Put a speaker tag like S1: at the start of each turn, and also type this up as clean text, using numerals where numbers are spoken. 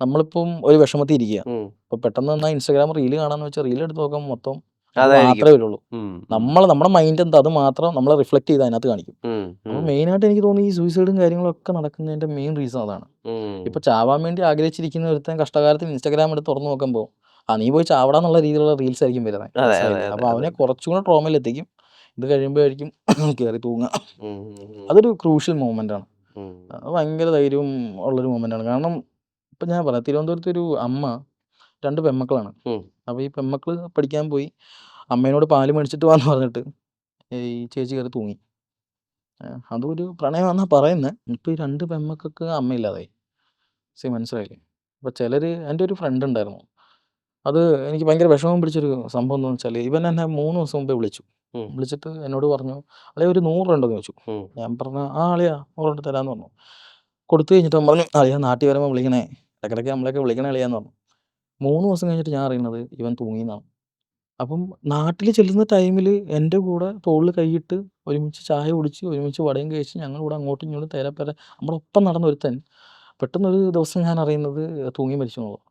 S1: നമ്മളിപ്പം ഒരു വിഷമത്തിൽ ഇരിക്കുക.
S2: ഉം.
S1: അപ്പോൾ പെട്ടെന്ന് വന്നാൽ ഇൻസ്റ്റാഗ്രാം റീല് കാണാന്ന് വെച്ചാൽ റീൽ എടുത്ത് നോക്കുമ്പോൾ മൊത്തം അത്
S2: അതായിരിക്കും.
S1: മാത്രമേ വരുള്ളൂ.
S2: ഉം.
S1: നമ്മുടെ മൈൻഡ് എന്താ അത് മാത്രം നമ്മളെ റിഫ്ലക്ട് ചെയ്ത് അതിനകത്ത് കാണിക്കും.
S2: ഉം.
S1: അപ്പോൾ
S2: ഉം.
S1: മെയിനായിട്ട് എനിക്ക് തോന്നുന്നു ഈ സൂയിസൈഡും കാര്യങ്ങളൊക്കെ നടക്കുന്നതിൻ്റെ മെയിൻ റീസൺ അതാണ്.
S2: ഉം.
S1: ഇപ്പോൾ ചാവാൻ വേണ്ടി ആഗ്രഹിച്ചിരിക്കുന്ന ഒരുത്തൻ കഷ്ടകാലത്തിന് ഇൻസ്റ്റാഗ്രാം എടുത്ത് തുറന്നു നോക്കുമ്പോൾ നീ പോയി ചാവടാന്നുള്ള രീതിയിലുള്ള റീൽസ് ആയിരിക്കും വരുന്നത്.
S2: അതെ, അതെ,
S1: മനസ്സിലായില്ലേ?
S2: അതെ,
S1: അപ്പോൾ അവനെ
S2: അതെ.
S1: കുറച്ചുകൂടെ ട്രോമയിലെത്തിക്കും. ഇത് കഴിയുമ്പോഴായിരിക്കും കയറി തൂങ്ങുക.
S2: ഉം. ഉം.
S1: അതൊരു ക്രൂഷ്യൽ മൊമെൻ്റാണ്.
S2: ഉം.
S1: അത് ഭയങ്കര ധൈര്യവും ഉള്ളൊരു മൊമെൻ്റാണ്. കാരണം ഇപ്പം ഞാൻ പറയാം, തിരുവനന്തപുരത്ത് ഒരു അമ്മ 2 പെൺമക്കളാണ്.
S2: ഉം.
S1: അപ്പോൾ ഈ പെൺമക്കൾ പഠിക്കാൻ പോയി അമ്മേനോട് പാല് മേടിച്ചിട്ട് വാന്ന് പറഞ്ഞിട്ട് ഈ ചേച്ചി കയറി തൂങ്ങി. അതും ഒരു പ്രണയമാണെന്നാണ് പറയുന്നത്. ഇപ്പോൾ ഈ 2 പെൺമക്കൾക്ക് അമ്മയില്ലാതായി. മനസ്സിലായില്ലേ? അപ്പോൾ ചിലർ, എൻ്റെ ഒരു ഫ്രണ്ട് ഉണ്ടായിരുന്നു. അത് എനിക്ക് ഭയങ്കര വിഷമം പിടിച്ചൊരു സംഭവം എന്താണെന്ന് വെച്ചാൽ, ഇവൻ എന്നെ 3 ദിവസം മുമ്പേ വിളിച്ചു.
S2: ഉം.
S1: വിളിച്ചിട്ട് എന്നോട് പറഞ്ഞു, അളിയാ ഒരു 100 ഉണ്ടോന്ന് ചോദിച്ചു.
S2: ഉം.
S1: ഞാൻ പറഞ്ഞു, അളിയാ 100 ഉണ്ട് തരാമെന്ന് പറഞ്ഞു. കൊടുത്തു കഴിഞ്ഞിട്ട് അവൻ പറഞ്ഞു, അളിയാ നാട്ടിൽ വരുമ്പോൾ വിളിക്കണേ, ഇടയ്ക്കിടയ്ക്ക് നമ്മളെയൊക്കെ വിളിക്കണേ അളിയാന്ന് പറഞ്ഞു. 3 ദിവസം കഴിഞ്ഞിട്ട് ഞാൻ അറിയുന്നത് ഇവൻ തൂങ്ങിയെന്നാണ്. അപ്പം നാട്ടിൽ ചെല്ലുന്ന ടൈമിൽ എൻ്റെ കൂടെ തോളിൽ കൈയിട്ട് ഒരുമിച്ച് ചായ കുടിച്ച് ഒരുമിച്ച് വടയും കഴിച്ച് ഞങ്ങളിവിടെ അങ്ങോട്ടും ഇങ്ങോട്ടും തേരാപ്പേര നമ്മളൊപ്പം നടന്ന ഒരുത്തൻ പെട്ടെന്നൊരു ദിവസം ഞാൻ അറിയുന്നത് തൂങ്ങി മരിച്ചു എന്നുള്ളതാണ്.